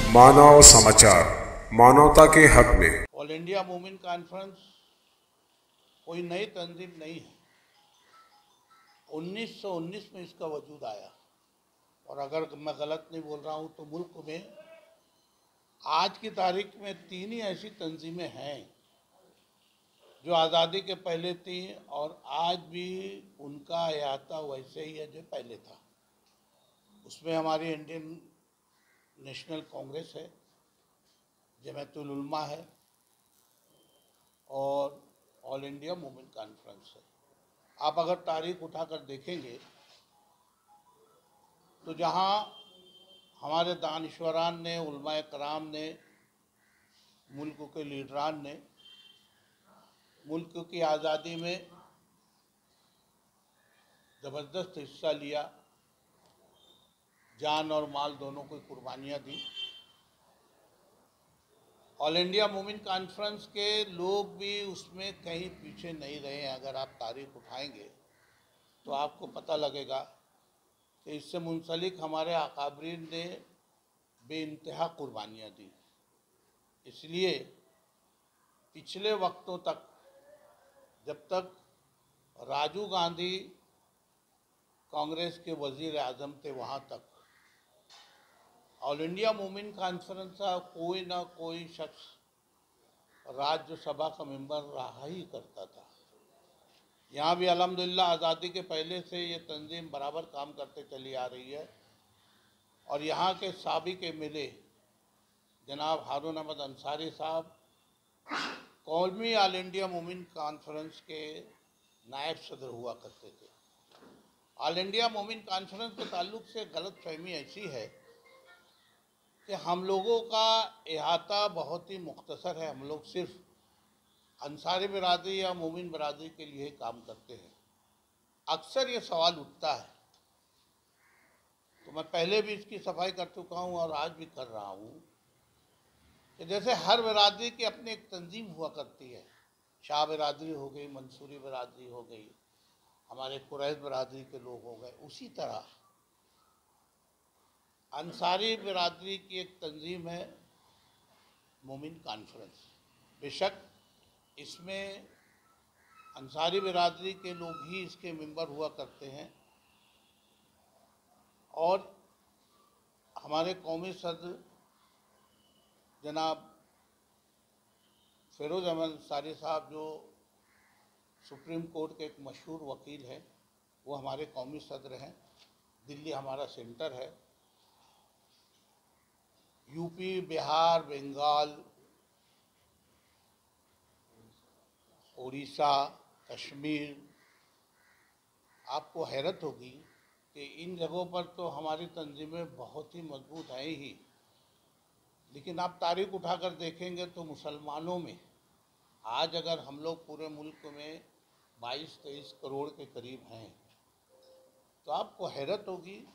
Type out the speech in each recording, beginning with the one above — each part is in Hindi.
मानव समाचार, मानवता के हक में। ऑल इंडिया मूवमेंट कॉन्फ्रेंस कोई नई तंजीम नहीं है। 1919 में इसका वजूद आया और अगर मैं गलत नहीं बोल रहा हूँ तो मुल्क में आज की तारीख में 3 ही ऐसी तंजीमें हैं जो आज़ादी के पहले थी और आज भी उनका अहाता वैसे ही है जो पहले था। उसमें हमारी इंडियन नेशनल कांग्रेस है, जमातुल उलमा है और ऑल इंडिया मूवमेंट कॉन्फ्रेंस है। आप अगर तारीख उठाकर देखेंगे तो जहां हमारे दानिश्वरान ने, उलमाए कराम ने, मुल्क के लीडरान ने मुल्क की आज़ादी में ज़बरदस्त हिस्सा लिया, जान और माल दोनों को कुर्बानियाँ दी। ऑल इंडिया मूवमेंट कॉन्फ्रेंस के लोग भी उसमें कहीं पीछे नहीं रहे हैं। अगर आप तारीख उठाएंगे तो आपको पता लगेगा कि इससे मुंसलिक हमारे अकाबरीन ने बेइंतहा कुर्बानियाँ दी। इसलिए पिछले वक्तों तक, जब तक राजीव गांधी कांग्रेस के वजीर आजम थे, वहाँ तक ऑल इंडिया मूवमेंट कॉन्फ्रेंस का कोई ना कोई शख्स राज्यसभा का मेंबर रहा ही करता था। यहाँ भी अल्हम्दुलिल्लाह आज़ादी के पहले से ये तंजीम बराबर काम करते चली आ रही है और यहाँ के साबिक एमएलए जनाब हारून अहमद अंसारी साहब कौमी ऑल इंडिया मूवमेंट कॉन्फ्रेंस के नायब सदर हुआ करते थे। ऑल इंडिया मूवमेंट कॉन्फ्रेंस के ताल्लुक से गलत फहमी ऐसी है कि हम लोगों का अहाता बहुत ही मुख्तसर है। हम लोग सिर्फ अंसारी बिरादरी या मोमिन बिरादरी के लिए काम करते हैं। अक्सर ये सवाल उठता है, तो मैं पहले भी इसकी सफाई कर चुका हूँ और आज भी कर रहा हूँ कि जैसे हर बिरादरी की अपनी एक तंजीम हुआ करती है, शाह बिरादरी हो गई, मंसूरी बिरादरी हो गई, हमारे कुरैश बिरादरी के लोग हो गए, उसी तरह अंसारी बिरादरी की एक तंजीम है मोमिन कॉन्फ्रेंस। बेशक इसमें अंसारी बिरादरी के लोग ही इसके मेंबर हुआ करते हैं और हमारे कौमी सदर जनाब फिरोज अहमद अंसारी साहब, जो सुप्रीम कोर्ट के एक मशहूर वकील हैं, वो हमारे कौमी सदर हैं। दिल्ली हमारा सेंटर है। यूपी, बिहार, बंगाल, उड़ीसा, कश्मीर, आपको हैरत होगी कि इन जगहों पर तो हमारी तंजीमें बहुत ही मजबूत हैं ही, लेकिन आप तारीख उठाकर देखेंगे तो मुसलमानों में आज अगर हम लोग पूरे मुल्क में 22-23 करोड़ के करीब हैं तो आपको हैरत होगी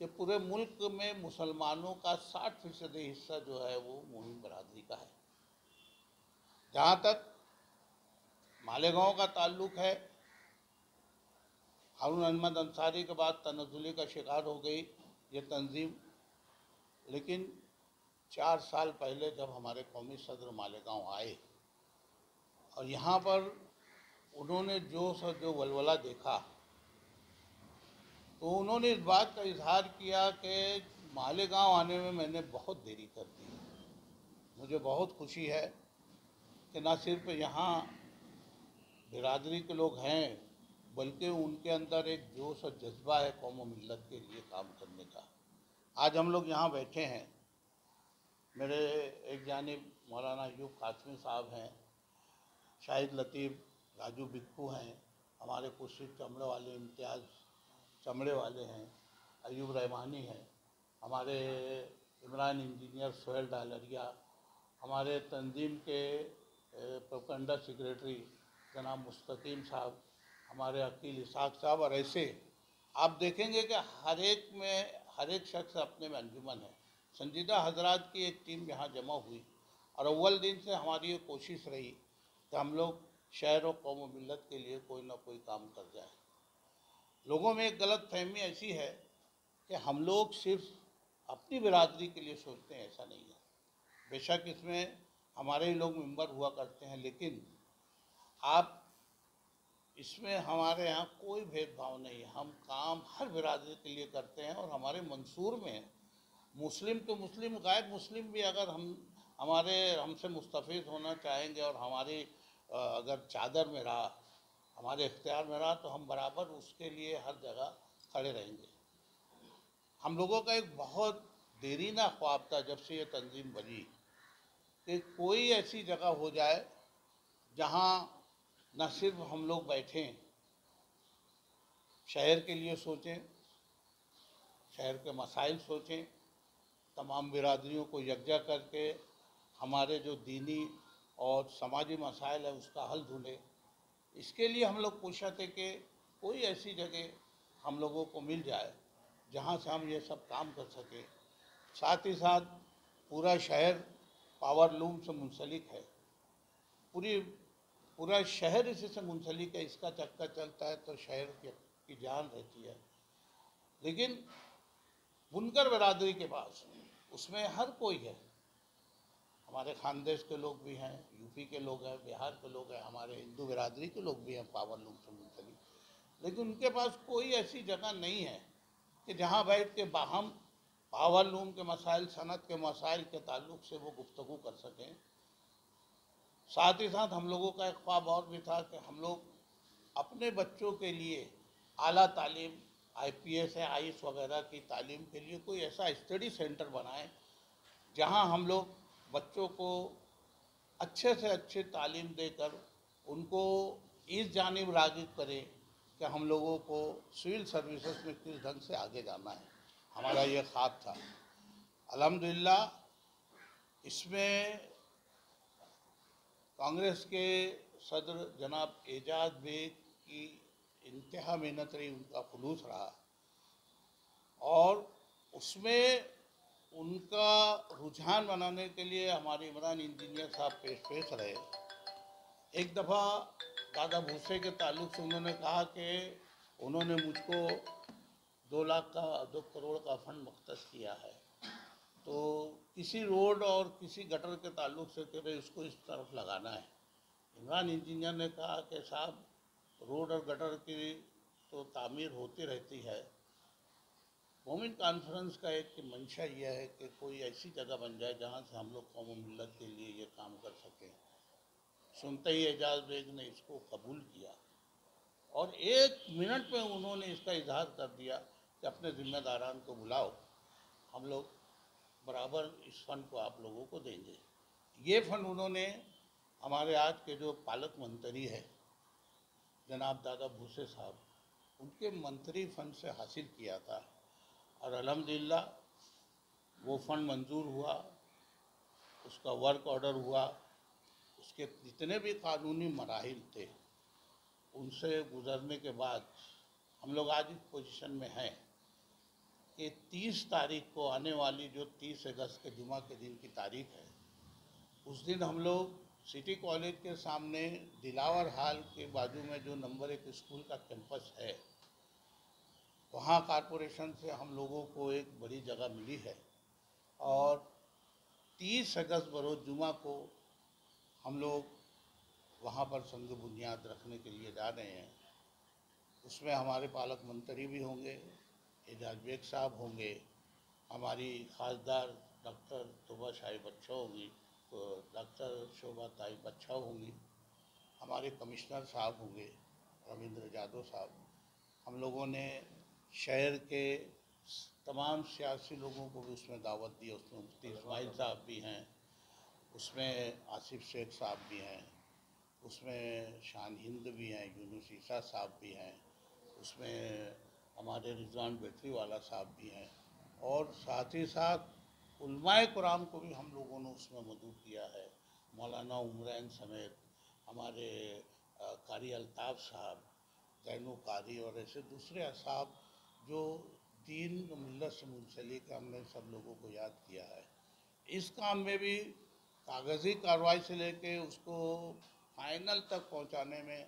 कि पूरे मुल्क में मुसलमानों का 60% हिस्सा जो है वो मोमिन बिरादरी का है। जहाँ तक मालेगांव का ताल्लुक है, हारून अहमद अंसारी के बाद तनज़्ज़ुली का शिकार हो गई ये तंजीम, लेकिन 4 साल पहले जब हमारे कौमी सदर मालेगांव आए और यहाँ पर उन्होंने जोश और जो वलवला देखा तो उन्होंने इस बात का इजहार किया कि मालेगांव आने में मैंने बहुत देरी कर दी। मुझे बहुत खुशी है कि न सिर्फ यहाँ बिरादरी के लोग हैं बल्कि उनके अंदर एक जोश और जज्बा है कौम और मिल्लत के लिए काम करने का। आज हम लोग यहाँ बैठे हैं, मेरे एक जानिब मौलाना अयूब कासमी साहब हैं, शाहिद लतीफ़, राजू बिक्कू हैं, हमारे खुर्शीद चमड़े वाले, इम्तियाज़ चमड़े वाले हैं, अयूब रहमानी हैं, हमारे इमरान इंजीनियर, सोहेल डालरिया, हमारे तंजीम के प्रोपेगेंडा सेक्रेटरी जनाब मुस्तकीम साहब, हमारे अकील इसाक साहब, और ऐसे आप देखेंगे कि हर एक शख्स अपने में अंजुमन है। संजीदा हजरात की एक टीम यहाँ जमा हुई और अव्वल दिन से हमारी ये कोशिश रही कि हम लोग शहर और कौम और मिल्लत के लिए कोई ना कोई काम कर जाए। लोगों में एक गलत फहमी ऐसी है कि हम लोग सिर्फ अपनी बिरादरी के लिए सोचते हैं, ऐसा नहीं है। बेशक इसमें हमारे ही लोग मेंबर हुआ करते हैं, लेकिन आप इसमें हमारे यहाँ कोई भेदभाव नहीं है। हम काम हर बिरादरी के लिए करते हैं और हमारे मंसूर में मुस्लिम तो मुस्लिम, गैर मुस्लिम भी अगर हमसे मुस्तफ़ीद होना चाहेंगे और हमारी अगर चादर में रहा, हमारे इख्तियार में रहा, तो हम बराबर उसके लिए हर जगह खड़े रहेंगे। हम लोगों का एक बहुत देरीना ख्वाब था जब से ये तंजीम बनी कि कोई ऐसी जगह हो जाए जहाँ न सिर्फ हम लोग बैठें, शहर के लिए सोचें, शहर के मसाइल सोचें, तमाम बिरादरियों को यकजा करके हमारे जो दीनी और समाजी मसाइल है उसका हल ढूंढें। इसके लिए हम लोग कोशिश थे कि कोई ऐसी जगह हम लोगों को मिल जाए जहाँ से हम ये सब काम कर सकें। साथ ही साथ पूरा शहर पावर लूम से मुंसलिक है, पूरा शहर इसी से मुंसलिक है। इसका चक्का चलता है तो शहर की जान रहती है। लेकिन बुनकर बिरादरी के पास उसमें हर कोई है, हमारे खानदेश के लोग भी हैं, यूपी के लोग हैं, बिहार के लोग हैं, हमारे हिंदू बिरादरी के लोग भी हैं पावर लूम से मुंसलिक। लेकिन उनके पास कोई ऐसी जगह नहीं है कि जहाँ बैठ के बाहम पावर लूम के मसाइल, सनत के मसाइल के ताल्लुक से वो गुफ्तगू कर सकें। साथ ही साथ हम लोगों का एक ख्वाब और भी था कि हम लोग अपने बच्चों के लिए आला तालीम, IPS या IAS वगैरह की तालीम के लिए कोई ऐसा स्टडी सेंटर बनाएं जहां हम लोग बच्चों को अच्छे से अच्छे तालीम देकर उनको इस जानिब राग़िब करें कि हम लोगों को सिविल सर्विसेज में किस ढंग से आगे जाना है। हमारा ये ख्वाब था। अल्हम्दुलिल्लाह इसमें कांग्रेस के सदर जनाब एजाज बेग की इंतहा मेहनत रही, उनका खुलूस रहा और उसमें उनका रुझान बनाने के लिए हमारे इमरान इंजीनियर साहब पेश रहे। एक दफ़ा दादा भूसे के ताल्लुक से उन्होंने कहा कि उन्होंने मुझको 2 करोड़ का फंड मुख्तस किया है, तो किसी रोड और किसी गटर के ताल्लुक से कि भाई उसको इस तरफ लगाना है। इमरान इंजीनियर ने कहा कि साहब रोड और गटर की तो तामीर होती रहती है, मोमिन कॉन्फ्रेंस का एक मंशा यह है कि कोई ऐसी जगह बन जाए जहाँ से हम लोग कौम मिल्लत के लिए ये काम कर सकें। सुनते ही एजाज बेग ने इसको कबूल किया और 1 मिनट में उन्होंने इसका इजहार कर दिया कि अपने ज़िम्मेदारान को बुलाओ, हम लोग बराबर इस फंड को आप लोगों को देंगे। ये फंड उन्होंने हमारे आज के जो पालक मंत्री है जनाब दादा भूसे साहब, उनके मंत्री फंड से हासिल किया था और अल्हम्दुलिल्लाह वो फंड मंजूर हुआ, उसका वर्क ऑर्डर हुआ, उसके जितने भी कानूनी मराहिल थे उनसे गुजरने के बाद हम लोग आज इस पोजीशन में हैं कि 30 तारीख को आने वाली जो 30 अगस्त के जुमा के दिन की तारीख है, उस दिन हम लोग सिटी कॉलेज के सामने दिलावर हाल के बाजू में जो नंबर 1 स्कूल का कैंपस है, वहाँ कारपोरेशन से हम लोगों को एक बड़ी जगह मिली है और 30 अगस्त बरोज़ जुमा को हम लोग वहाँ पर संग बुनियाद रखने के लिए जा रहे हैं। उसमें हमारे पालक मंत्री भी होंगे, एजाज बेग साहब होंगे, हमारी खासदार डॉक्टर तोबा शाही बच्चा होंगी, तो डॉक्टर शोभा ताई बच्चा होंगी, हमारे कमिश्नर साहब होंगे रविंद्र यादव साहब। हम लोगों ने शहर के तमाम सियासी लोगों को भी उसमें दावत दी। उसमें मुफ्ती इस्माइल साहब भी हैं, उसमें आसिफ शेख साहब भी हैं, उसमें शान हिंद भी हैं, यूनुस ईसा साहब भी हैं, उसमें हमारे रिजवान बैटरी वाला साहब भी हैं और साथ ही साथ उलमाए कुरान को भी हम लोगों ने उसमें मदऊ किया है। मौलाना उमरैन समेत हमारे कारी अल्ताफ़ साहब, जैनो कारी और ऐसे दूसरे साहब जो दीन मिल्लत से मुंसलिक, हमने सब लोगों को याद किया है। इस काम में भी कागज़ी कार्रवाई से लेके उसको फाइनल तक पहुंचाने में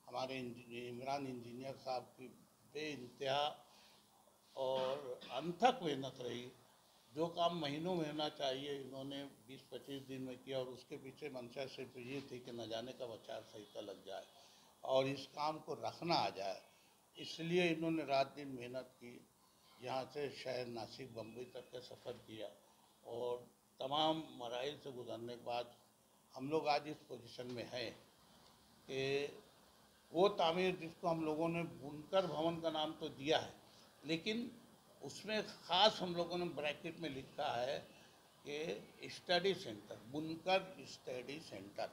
हमारे इमरान इंजीनियर साहब की बेइंतहा और अनथक मेहनत रही जो काम महीनों में होना चाहिए इन्होंने 20-25 दिन में किया, और उसके पीछे मंशा सिर्फ ये थी कि न जाने कब आचार संहिता लग जाए और इस काम को रखना आ जाए। इसलिए इन्होंने रात दिन मेहनत की, यहाँ से शहर नासिक बम्बई तक का सफ़र किया, और तमाम मराइल से गुजरने के बाद हम लोग आज इस पोजीशन में हैं कि वो तामीर जिसको हम लोगों ने बुनकर भवन का नाम तो दिया है, लेकिन उसमें ख़ास हम लोगों ने ब्रैकेट में लिखा है कि स्टडी सेंटर, बुनकर स्टडी सेंटर।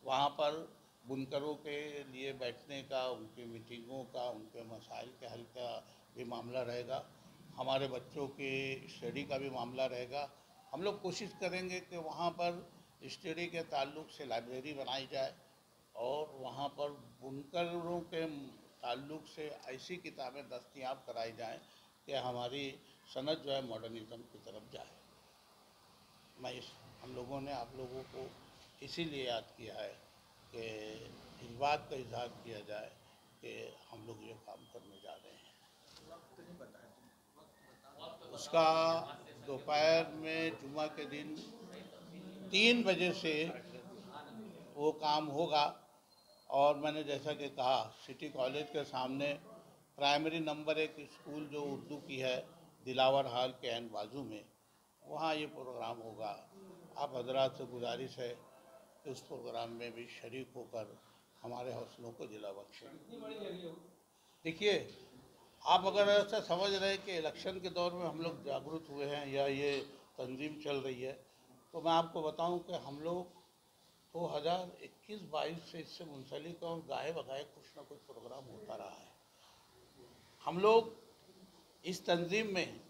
वहाँ पर बुनकरों के लिए बैठने का, उनकी मीटिंगों का, उनके मसाइल के हल का भी मामला रहेगा, हमारे बच्चों के स्टडी का भी मामला रहेगा। हम लोग कोशिश करेंगे कि वहाँ पर स्टडी के ताल्लुक़ से लाइब्रेरी बनाई जाए और वहाँ पर बुनकरों के ताल्लुक़ से ऐसी किताबें दस्तयाब कराई जाएं कि हमारी सनत जो है मॉडर्निज़्म की तरफ जाए। हम लोगों ने आप लोगों को इसीलिए याद किया है कि इस बात का इजहार किया जाए कि हम लोग ये काम करने जा रहे हैं। उसका दोपहर में जुमा के दिन 3 बजे से वो काम होगा। और मैंने जैसा कि कहा, सिटी कॉलेज के सामने प्राइमरी नंबर 1 स्कूल जो उर्दू की है, दिलावर हाल के एन बाजू में, वहाँ ये प्रोग्राम होगा। आप हजरात से गुजारिश है कि उस प्रोग्राम में भी शरीक होकर हमारे हौसलों को जिला बख्शें। देखिए, आप अगर ऐसा समझ रहे हैं कि इलेक्शन के दौर में हम लोग जागरूक हुए हैं या ये तंजीम चल रही है, तो मैं आपको बताऊं कि हम लोग 2021-22 से इससे मुंसलिक और गाहे बगाहे कुछ ना कुछ प्रोग्राम होता रहा है। हम लोग इस तंजीम में,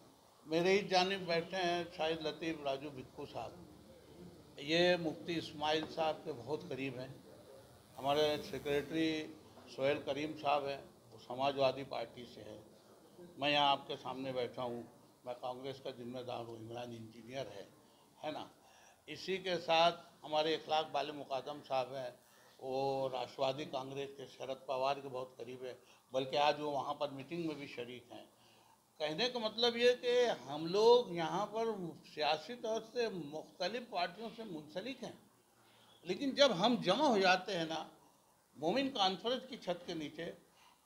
मेरे ही जानिब बैठे हैं शाहिद लतीफ़ राजू भिक्खू साहब, ये मुफ्ती इस्माइल साहब के बहुत करीब हैं। हमारे सेक्रेटरी सोहेल करीम साहब हैं, वो समाजवादी पार्टी से है। मैं यहाँ आपके सामने बैठा हूँ, मैं कांग्रेस का जिम्मेदार हूँ, इमरान इंजीनियर है ना। इसी के साथ हमारे इखलाक वाले मुकादम साहब हैं, वो राष्ट्रवादी कांग्रेस के शरद पवार के बहुत करीब है, बल्कि आज वो वहाँ पर मीटिंग में भी शरीक हैं। कहने का मतलब ये कि हम लोग यहाँ पर सियासी तौर से मुख्तलिफ पार्टियों से मुंसलिक हैं, लेकिन जब हम जमा हो जाते हैं ना मोमिन कॉन्फ्रेंस की छत के नीचे,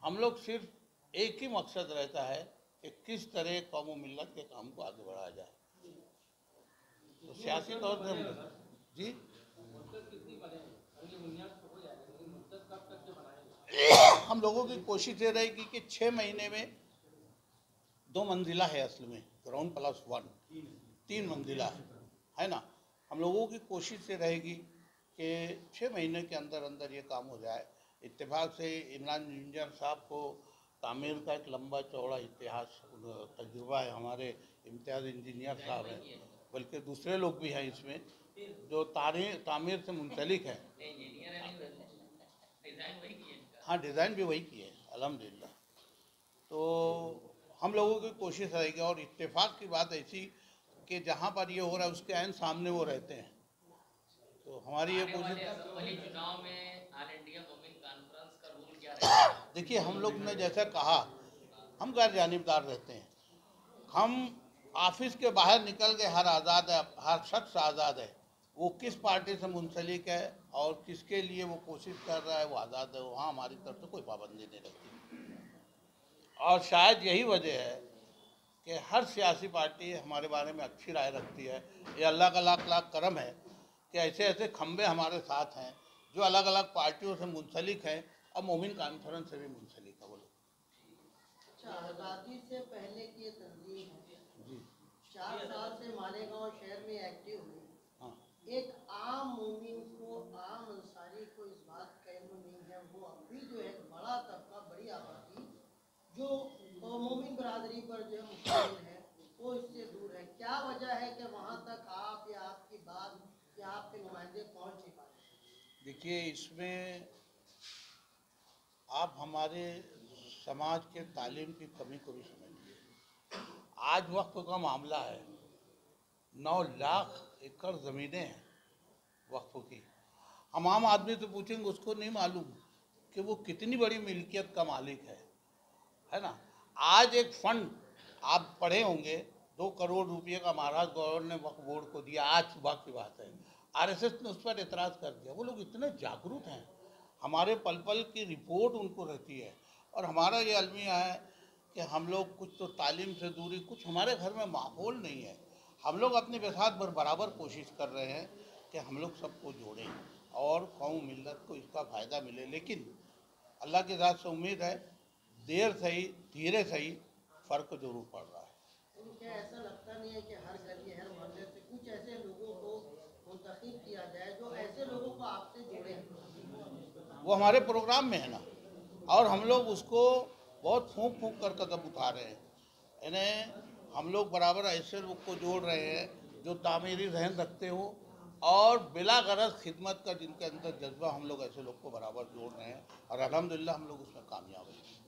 हम लोग सिर्फ एक ही मकसद रहता है कि किस तरह कौम मिल्लत के काम को आगे बढ़ाया जाए। तो सियासी तौर से हम जी हम लोगों की कोशिश ये रहेगी कि 6 महीने में 2 मंजिला है, असल में ग्राउंड +1 3 मंजिला है ना। हम लोगों की कोशिश ये रहेगी कि 6 महीने के अंदर अंदर ये काम हो जाए। इत्तेफाक से इमरान इंजीनियर साहब को तामीर का एक लंबा चौड़ा इतिहास तजुर्बा है, हमारे इम्तियाज़ इंजीनियर साहब हैं, बल्कि दूसरे लोग भी हैं इसमें जो तामीर से मुंसलिक है। हाँ, डिज़ाइन भी वही किए अल्हम्दुलिल्लाह। तो हम लोगों की कोशिश रहेगी, और इत्तेफाक की बात ऐसी कि जहाँ पर ये हो रहा है उसके ऐन सामने वो रहते हैं। तो हमारी ये कोशिश, चुनाव में ऑल इंडिया मोमिन कॉन्फ्रेंस का रूल क्या रहेगा? देखिए, हम लोग ने जैसा कहा, हम गैर जानिबदार रहते हैं। हम ऑफिस के बाहर निकल के हर आज़ाद है, हर शख्स आज़ाद है, वो किस पार्टी से मुंसलिक है और किसके लिए वो कोशिश कर रहा है वो आज़ाद है। वहाँ हमारी तरफ से कोई पाबंदी नहीं रहती। और शायद यही वजह है कि हर सियासी पार्टी हमारे बारे में अच्छी राय रखती है। ये अल्लाह का लाख लाख करम है कि ऐसे ऐसे खंबे हमारे साथ हैं जो अलग अलग पार्टियों से मुंसलिक हैं और मोमिन कॉन्फ्रेंस से भी मुंसलिक है वो लोग। अच्छा, आज़ादी से पहले की ये तंजीम है जी, 4 साल से मालेगांव शहर में एक्टिव हुई। हाँ, एक आम मोमिन को, आम अंसारी को इस बात का इल्म नहीं है, वो अभी जो है बड़ा तबका, बड़ी आबादी जो मोमिन बरादरी पर जो मुश्किल है वो इससे दूर है। क्या वजह है कि वहाँ तक आप या आपकी बात या आपके नुमाइंदे पहुँच नहीं पाए? देखिए, इसमें आप हमारे समाज के तालीम की कमी को भी समझिए। आज वक्त का मामला है, 9 लाख एकड़ ज़मीनें हैं वक्फ की। हम आम आदमी से पूछेंगे, उसको नहीं मालूम कि वो कितनी बड़ी मिल्कियत का मालिक है ना। आज एक फ़ंड आप पढ़े होंगे 2 करोड़ रुपए का महाराष्ट्र गवर्नमेंट ने वक्फ बोर्ड को दिया, आज सुबह की बात है। आरएसएस ने उस पर एतराज़ कर दिया। वो लोग इतने जागरूक हैं, हमारे पल पल की रिपोर्ट उनको रहती है। और हमारा ये अलमिया है कि हम लोग कुछ तो तालीम से दूरी, कुछ हमारे घर में माहौल नहीं है। हम लोग अपने बिसात पर बराबर कोशिश कर रहे हैं कि हम लोग सबको जोड़ें और कौम मिल्लत को इसका फ़ायदा मिले। लेकिन अल्लाह के ज़ात से उम्मीद है, देर सही धीरे सही फ़र्क जरूर पड़ रहा है। लेकिन क्या ऐसा लगता नहीं है कि हर गली हर मोहल्ले से कुछ ऐसे लोगों को मुंतखब किया जाए जो ऐसे लोगों को आपसे जोड़े? वो हमारे प्रोग्राम में है ना, और हम लोग उसको बहुत फूंक फूंक कर कदम उठा रहे हैं। यानी हम लोग बराबर ऐसे लोग को जोड़ रहे हैं जो तामीरी जहन रखते हो और बिला गरज खिदमत का जिनके अंदर जज्बा, हम लोग ऐसे लोग को बराबर जोड़ रहे हैं और अल्हम्दुलिल्लाह हम लोग उसमें कामयाब हैं।